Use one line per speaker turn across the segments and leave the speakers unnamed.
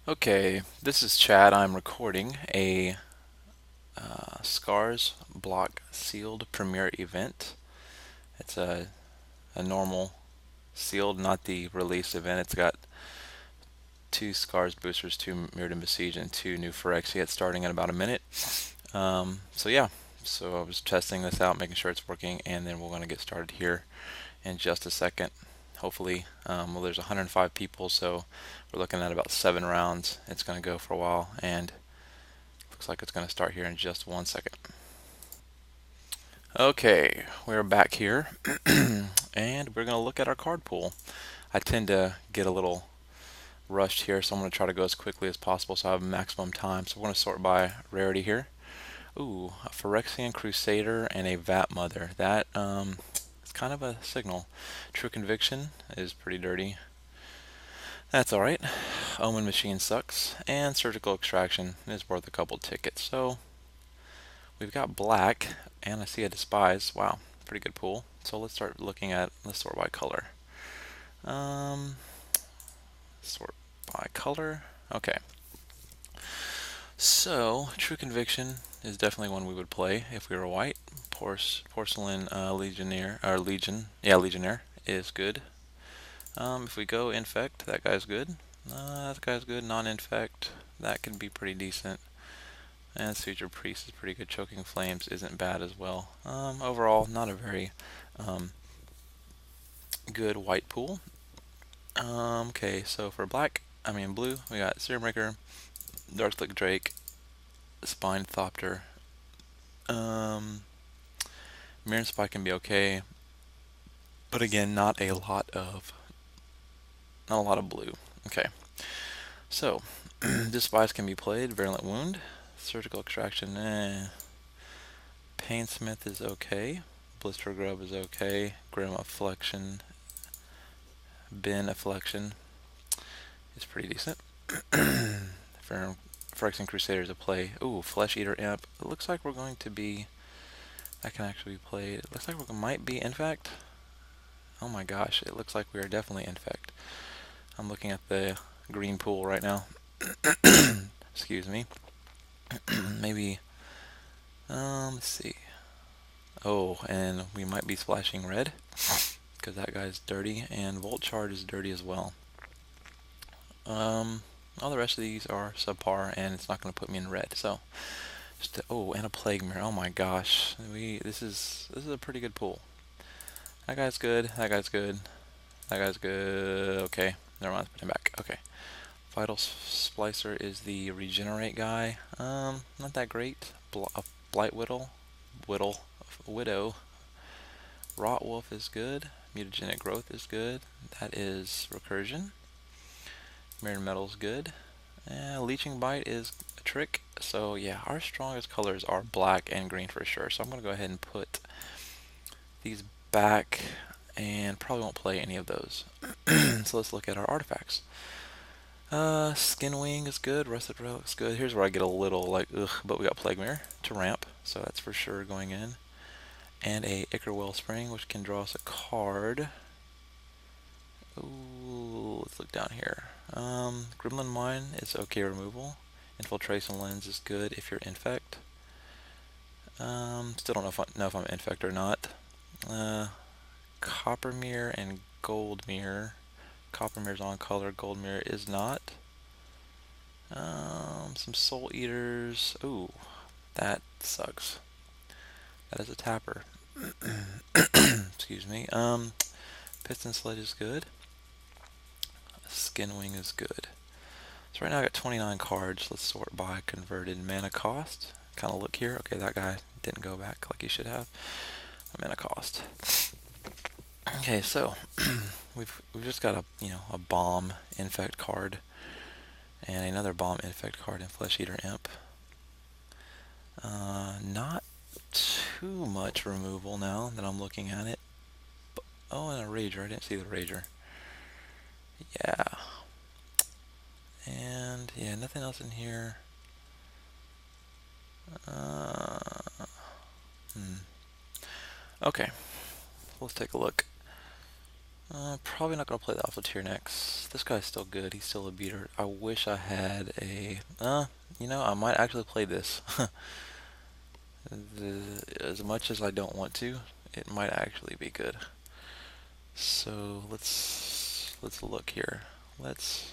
Okay, this is Chad. I'm recording a SCARS Block Sealed Premier event. It's a normal sealed, not the release event. It's got two SCARS boosters, two Mirrored and Besiege, and two new Phyrexia starting in about a minute. So yeah, so I was testing this out, making sure it's working, and then we're going to get started here in just a second. Hopefully, well, there's 105 people, so we're looking at about 7 rounds. It's going to go for a while, and looks like it's going to start here in just 1 second. Okay, we're back here, and we're going to look at our card pool. I tend to get a little rushed here, so I'm going to try to go as quickly as possible so I have maximum time. So we're going to sort by rarity here. Ooh, a Phyrexian Crusader and a Vat Mother. That is kind of a signal. True Conviction is pretty dirty. That's alright. Omen Machine sucks. And Surgical Extraction is worth a couple tickets. So we've got black, and I see a Despise. Wow, pretty good pool. So let's start looking at, let's sort by color. Um, Sort by color. Okay. So, True Conviction is definitely one we would play if we were white. Porcelain Legionnaire, or Legion, yeah, Legionnaire is good. If we go Infect, that guy's good. That guy's good. Non-Infect, that can be pretty decent. And Suture Priest is pretty good. Choking Flames isn't bad as well. Overall, not a very good white pool. Okay, so for blue, we got Serum Raker, Darkslick Drake, Spine Thopter. Mirror Spy can be okay, but again, not a lot of blue. Okay, so Despise can be played. Virulent Wound, Surgical Extraction, Painsmith is okay. Blister Grub is okay. Grim Affliction, Bin Affliction is pretty decent. Phyrexian Crusader is a play. Ooh, Flesh Eater Imp. It looks like we're going to be. That can actually be played. It looks like we might be Infect. Oh my gosh, it looks like we are definitely Infect. I'm looking at the green pool right now. Excuse me. Maybe. Let's see. Oh, and we might be splashing red because that guy's dirty, and Volt Shard is dirty as well. All the rest of these are subpar, and it's not going to put me in red. So, oh, and a Plague Mirror. Oh my gosh, this is a pretty good pool. That guy's good. That guy's good. That guy's good. Okay, never mind. Let's put him back. Okay. Vital Splicer is the regenerate guy. Not that great. Blight Widow. Rot Wolf is good. Mutagenic Growth is good. That is Recursion. Mirrored Metal's good. Leeching Bite is a trick. So yeah, our strongest colors are black and green for sure. So I'm going to go ahead and put these back and probably won't play any of those. So let's look at our artifacts. Skin Wing is good. Rusted Relic's good. Here's where I get a little like, ugh, but we got Plague Mirror to ramp, so that's for sure going in. And a Ichor Wellspring, which can draw us a card. Ooh, let's look down here. Gremlin Mine is okay removal. Infiltration Lens is good if you're Infect. Still don't know if I'm Infect or not. Copper Mirror and Gold Mirror. Copper Mirror's on color, Gold Mirror is not. Some Soul Eaters. Ooh, that sucks. That is a tapper. Excuse me. Piston Sledge is good. Skin Wing is good. So right now I got 29 cards. Let's sort by converted mana cost. Kind of look here. Okay, that guy didn't go back like he should have. Mana cost. Okay, so we've just got a bomb infect card and another bomb infect card in Flesh Eater Imp. Not too much removal now that I'm looking at it. But, oh, and a Rager. I didn't see the Rager. Yeah. And yeah, nothing else in here. Okay, let's take a look. Probably not going to play the Alpha tier next. This guy's still good. He's still a beater. I wish I had a... you know, I might actually play this. As much as I don't want to, it might actually be good. So let's look here. Let's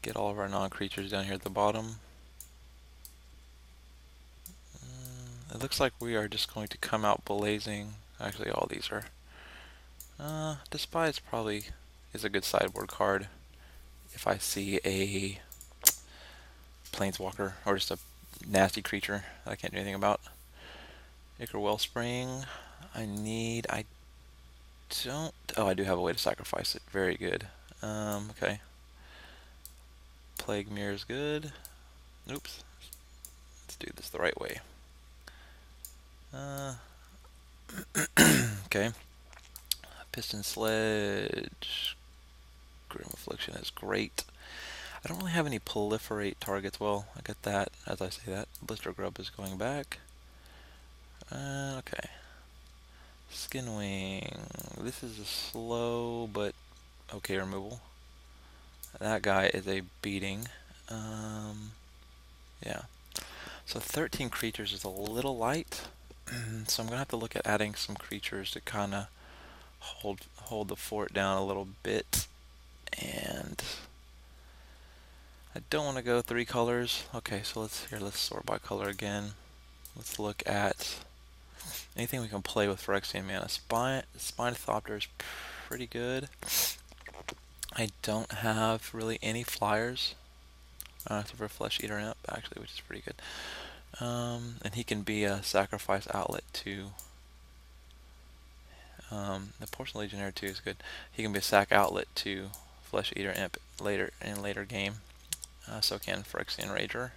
get all of our non-creatures down here at the bottom. It looks like we are just going to come out blazing. Actually, all these are. Despise probably is a good sideboard card if I see a planeswalker or just a nasty creature that I can't do anything about. Ichor Wellspring. I don't. Oh, I do have a way to sacrifice it. Very good. Okay. Plague Mirror is good. Oops. Let's do this the right way. Okay. Piston Sledge. Grim Affliction is great. I don't really have any proliferate targets. Well, I get that as I say that. Blister Grub is going back. Okay. Skinwing. This is a slow but okay removal. That guy is a beating. Yeah. So 13 creatures is a little light. So I'm going to have to look at adding some creatures to kind of hold the fort down a little bit. And I don't want to go 3 colors. Okay, so let's sort by color again. Let's look at anything we can play with Phyrexian Mana. Spinethopter is pretty good. I don't have really any flyers. Except for Flesh Eater Imp, actually, which is pretty good. And he can be a sacrifice outlet to... the Porcelain Legionnaire too is good. He can be a sack outlet to Flesh Eater Imp later game. So can Phyrexian Rager.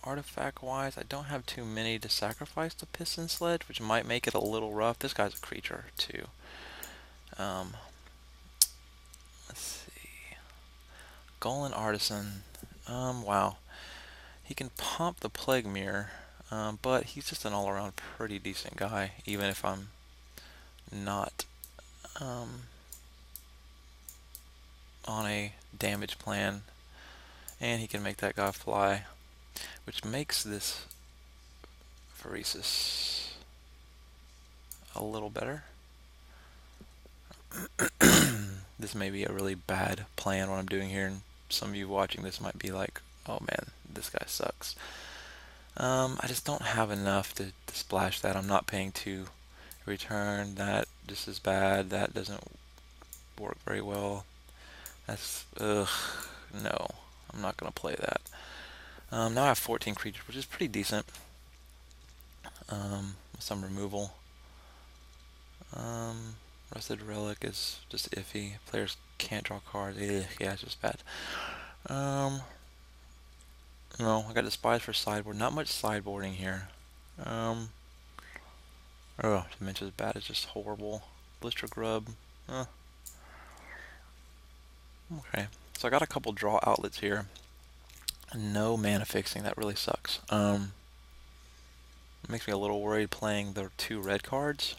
Artifact wise, I don't have too many to sacrifice to Piston Sledge, which might make it a little rough. This guy's a creature too. Let's see. Golem Artisan. Wow. He can pump the Plague Mirror, but he's just an all-around pretty decent guy, even if I'm not on a damage plan. And he can make that guy fly, which makes this Phyresis a little better. This may be a really bad plan what I'm doing here, and some of you watching this might be like, oh man, this guy sucks. I just don't have enough to splash that. I'm not paying to return. That just is bad. That doesn't work very well. That's, no. I'm not going to play that. Now I have 14 creatures, which is pretty decent. With some removal. Rusted Relic is just iffy. Players can't draw cards. Yeah, it's just bad. No, I got Despise for sideboard. Not much sideboarding here. Dimension's bad. It's just horrible. Blister Grub. Okay, so I got a couple draw outlets here. No mana fixing. That really sucks. It makes me a little worried playing the 2 red cards.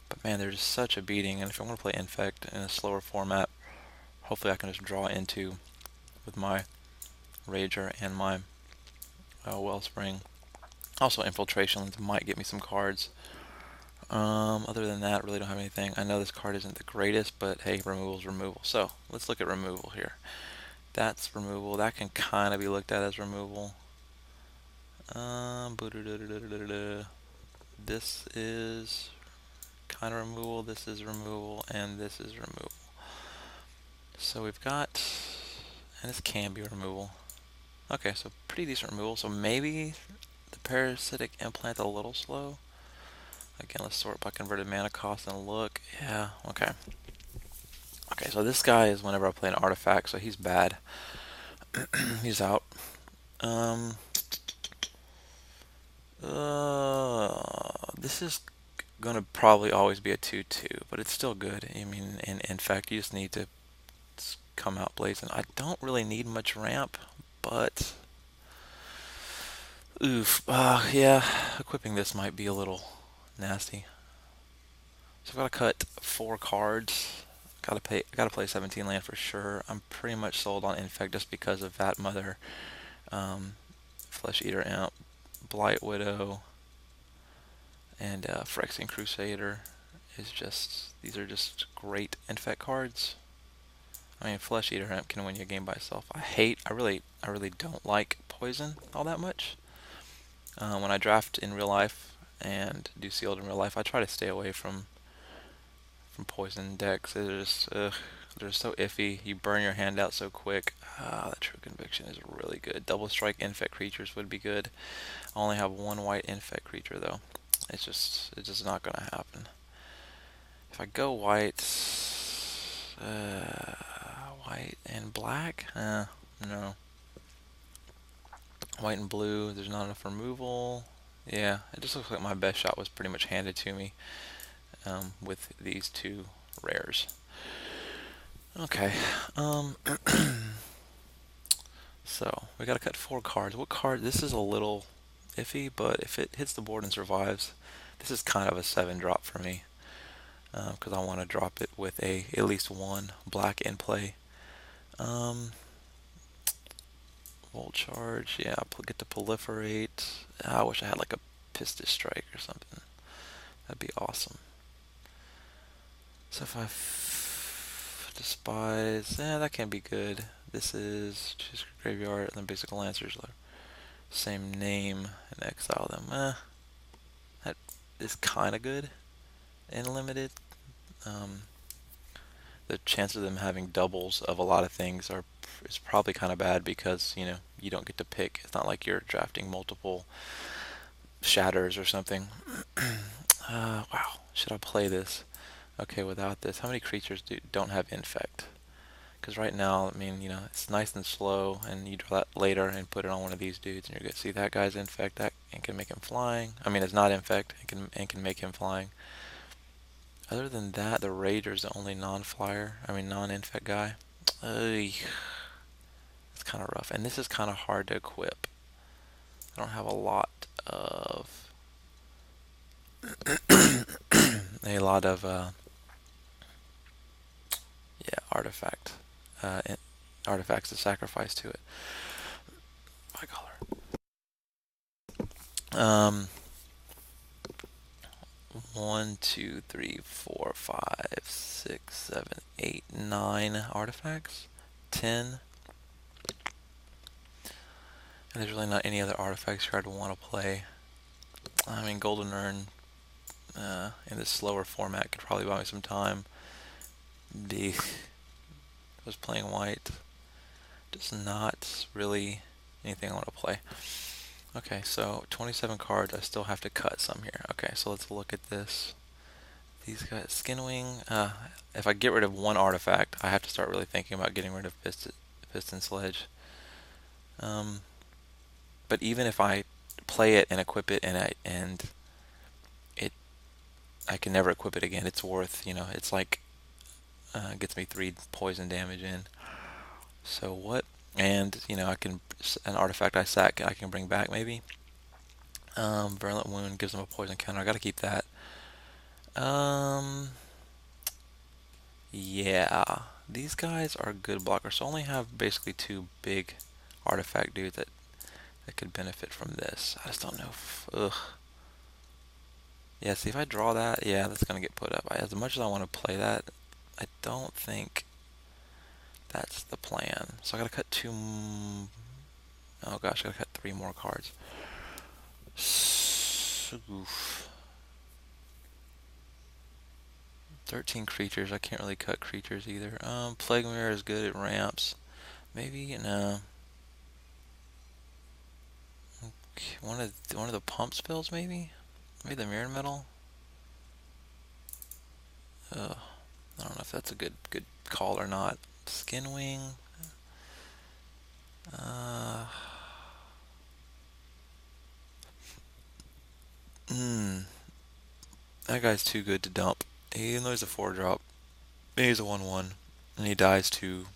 But man, they're just such a beating. And if I want to play Infect in a slower format, hopefully I can just draw into with my Rager and my Wellspring. Also, Infiltration might get me some cards. Other than that, really don't have anything. I know this card isn't the greatest, but hey, removal's removal. So let's look at removal here. That's removal. That can kind of be looked at as removal. This is kind of removal. This is removal, and this is removal. So we've got, and this can be removal. Okay, so pretty decent removal. So maybe the Parasitic Implant a little slow. Again, let's sort by converted mana cost and look. Yeah, okay. Okay, so this guy is whenever I play an artifact, so he's bad. He's out. This is gonna probably always be a 2/2, but it's still good. I mean, in fact, you just need to come out blazing. I don't really need much ramp, but oof. Yeah, equipping this might be a little nasty. So I've got to cut 4 cards. Gotta play 17 land for sure. I'm pretty much sold on Infect just because of that mother, um, Flesh Eater Imp, Blight Widow, and Phyrexian Crusader. These are just great Infect cards. I mean, Flesh Eater Imp can win you a game by itself. I really don't like poison all that much. When I draft in real life and do sealed in real life, I try to stay away from poison decks. They're just so iffy. You burn your hand out so quick. The True Conviction is really good. Double strike infect creatures would be good. I only have one white infect creature though. It's just not gonna happen. If I go white, white and black, no. White and blue, there's not enough removal. Yeah, it just looks like my best shot was pretty much handed to me with these 2 rares. Okay, so we gotta cut 4 cards. What card? This is a little iffy, but if it hits the board and survives, this is kind of a 7-drop for me because I want to drop it with at least 1 black in play. Volt Charge, yeah, get to proliferate. I wish I had like a Pistis Strike or something. That'd be awesome. So if I Despise, that can be good. This is choose graveyard and then basic lancers, same name, and exile them. That is kind of good in limited. Um, the chance of them having doubles of a lot of things is probably kind of bad because you don't get to pick. It's not like you're drafting multiple shatters or something. Wow, should I play this? Okay, without this, how many creatures don't have infect? Because right now, I mean, it's nice and slow, and you draw that later and put it on one of these dudes, and you're gonna see that guy's infect, that and can make him flying. I mean, it's not infect, and can make him flying. Other than that, the Rager's the only non-flyer, I mean non-infect guy. It's kind of rough, and this is kind of hard to equip. I don't have a lot of a lot of yeah, uh, artifacts to sacrifice to it. My color. 1, 2, 3, 4, 5, 6, 7, 8, 9 artifacts. 10. And there's really not any other artifacts here I'd want to play. I mean, Golden Urn in this slower format could probably buy me some time. I was playing white. Just not really anything I want to play. Okay, so 27 cards. I still have to cut some here. Okay, so let's look at this. These guys, Skinwing. If I get rid of 1 artifact, I have to start really thinking about getting rid of Piston Sledge. But even if I play it and equip it and I can never equip it again. It's worth, it's like gets me 3 poison damage in. So what? And I can an artifact I sack I can bring back maybe. Virulent Wound gives them a poison counter. I got to keep that. Yeah, these guys are good blockers. So I only have basically 2 big artifact dudes that could benefit from this. I just don't know. Ugh. Yeah, see if I draw that, yeah, that's gonna get put up. As much as I want to play that, I don't think that's the plan. So I gotta cut 2. Oh gosh, I gotta cut 3 more cards. Oof. 13 creatures. I can't really cut creatures either. Plague Mirror is good. It ramps. Maybe no. Okay, one of the pump spells maybe. Maybe the Mirror Metal. I don't know if that's a good call or not. Skinwing. That guy's too good to dump. Even though he's a 4-drop, he's a 1/1, and he dies to